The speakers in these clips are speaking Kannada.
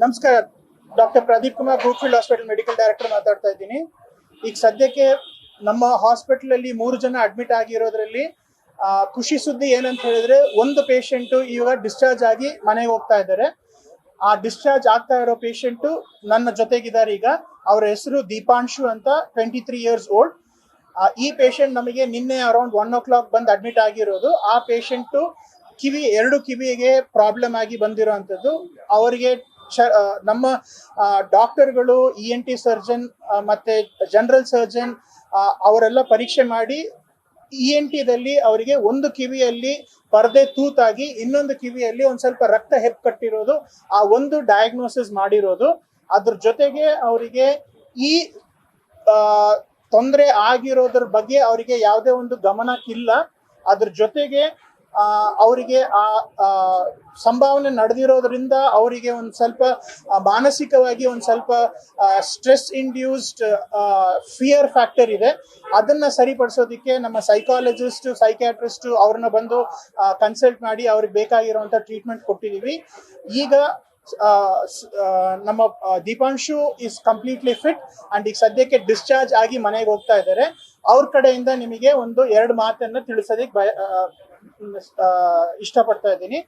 ನಮಸ್ಕಾರ, doctor Pradeep Kumar Brookfield hospital medical director ಮಾತಾಡ್ತಾ ಇದ್ದೀನಿ. ಈಗ ಸದ್ಯಕ್ಕೆ ನಮ್ಮ ಹಾಸ್ಪಿಟಲ್ ಅಲ್ಲಿ 3 ಜನ ಅಡ್ಮಿಟ್ ಆಗಿರೋದ್ರಲ್ಲಿ ಖುಷಿ ಸುದ್ದಿ ಏನಂತ ಹೇಳಿದ್ರೆ, ಒಂದು ಪೇಷಂಟ್ ಇವಾಗ ಡಿಸ್ಚಾರ್ಜ್ ಆಗಿ ಮನೆಗೆ ಹೋಗ್ತಾ ಇದ್ದಾರೆ. ಆ ಡಿಸ್ಚಾರ್ಜ್ ಆಗ್ತಾ ಇರೋ ಪೇಷಂಟ್ ನನ್ನ ಜೊತೆಗಿದ್ದಾರೆ. ಈಗ ಅವರ ಹೆಸರು ದೀಪಾಂಶು ಅಂತ, 23 years old. ಈ ಪೇಷಂಟ್ ನಮಗೆ ನಿನ್ನೆ ಅರೌಂಡ್ 1 o'clock ಬಂದು ಅಡ್ಮಿಟ್ ಆಗಿರೋದು. ಆ ಪೇಷಂಟ್ ಎರಡು ಕಿವಿಗೆ ಪ್ರಾಬ್ಲಮ್ ಆಗಿ ಬಂದಿರೋಂಥದ್ದು. ಅವರಿಗೆ ನಮ್ಮ ಡಾಕ್ಟರ್ಗಳು, ENT ಸರ್ಜನ್ ಮತ್ತೆ ಜನರಲ್ ಸರ್ಜನ್ ಅವರೆಲ್ಲ ಪರೀಕ್ಷೆ ಮಾಡಿ ENT ದಲ್ಲಿ ಅವರಿಗೆ ಒಂದು ಕಿವಿಯಲ್ಲಿ ಪರದೆ ತೂತಾಗಿ ಇನ್ನೊಂದು ಕಿವಿಯಲ್ಲಿ ಒಂದ್ ಸ್ವಲ್ಪ ರಕ್ತ ಹೆಪ್ಪು ಕಟ್ಟಿರೋದು, ಆ ಒಂದು ಡಯಾಗ್ನೋಸಿಸ್ ಮಾಡಿರೋದು. ಅದ್ರ ಜೊತೆಗೆ ಅವರಿಗೆ ಈ ತೊಂದರೆ ಆಗಿರೋದ್ರ ಬಗ್ಗೆ ಅವರಿಗೆ ಯಾವುದೇ ಒಂದು ಗಮನಕ್ಕಿಲ್ಲ. ಅದ್ರ ಜೊತೆಗೆ ಅವರಿಗೆ ಆ ಸಂಭಾವನೆ ನಡೆದಿರೋದ್ರಿಂದ ಅವರಿಗೆ ಒಂದು ಸ್ವಲ್ಪ ಮಾನಸಿಕವಾಗಿ ಒಂದು ಸ್ವಲ್ಪ ಸ್ಟ್ರೆಸ್ ಇಂಡ್ಯೂಸ್ಡ್ ಫಿಯರ್ ಫ್ಯಾಕ್ಟರ್ ಇದೆ. ಅದನ್ನ ಸರಿಪಡಿಸೋದಕ್ಕೆ ನಮ್ಮ ಸೈಕಾಲಜಿಸ್ಟ್, ಸೈಕ್ಯಾಟ್ರಿಸ್ಟ್ ಅವ್ರನ್ನ ಬಂದು ಕನ್ಸಲ್ಟ್ ಮಾಡಿ ಅವ್ರಿಗೆ ಬೇಕಾಗಿರುವಂತ ಟ್ರೀಟ್ಮೆಂಟ್ ಕೊಟ್ಟಿದೀವಿ. ಈಗ ನಮ್ಮ Deepanshu is completely fit and ಈಗ ಸದ್ಯಕ್ಕೆ ಡಿಸ್ಚಾರ್ಜ್ ಆಗಿ ಮನೆಗೆ ಹೋಗ್ತಾ ಇದ್ದಾರೆ. ಅವ್ರ ಕಡೆಯಿಂದ ನಿಮಗೆ ಒಂದು 2 ಮಾತನ್ನ ತಿಳಿಸೋದಕ್ಕೆ इष्टपड़ता है.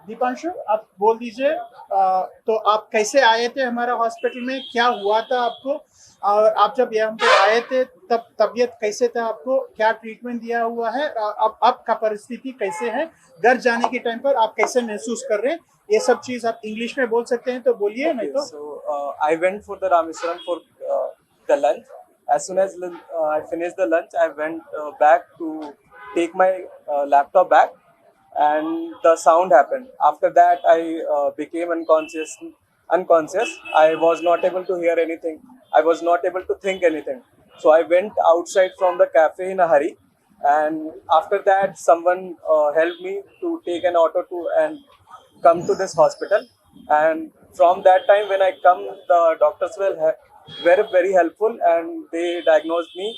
दीपांशु, आप बोल दीजिए, तो आप कैसे आए थे हमारा हॉस्पिटल में, क्या हुआ था आपको, और आप जब यहाँ पे आए थे तब तबीयत कैसे था आपको, क्या ट्रीटमेंट दिया हुआ है, अब आपका परिस्थिति कैसे है, घर जाने के टाइम पर आप कैसे महसूस कर रहे हैं, ये सब चीज आप इंग्लिश में बोल सकते हैं तो बोलिए. नहीं तो I went for the Rameswaram for the lunch. As soon as I finished the lunch, I went back to take my laptop back, and the sound happened. After that, I became unconscious. I was not able to hear anything. I was not able to think anything. So I went outside from the cafe in a hurry, and after that, someone helped me to take an auto and come to this hospital. And from that time, when I come, the doctors were very helpful, and they diagnosed me.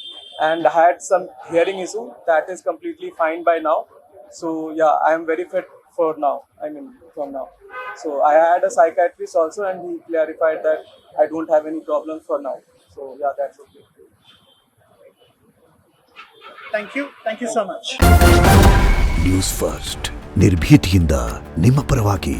And I had some hearing issue that is completely fine by now. So yeah, I am very fit for now. I mean, from now. So I had a psychiatrist also, and he clarified that I don't have any problems for now. So yeah, that's okay. Thank you so much. News first, ನಿರ್ಭೀತಿಯಿಂದ ನಿಮ್ಮ ಪರವಾಗಿ.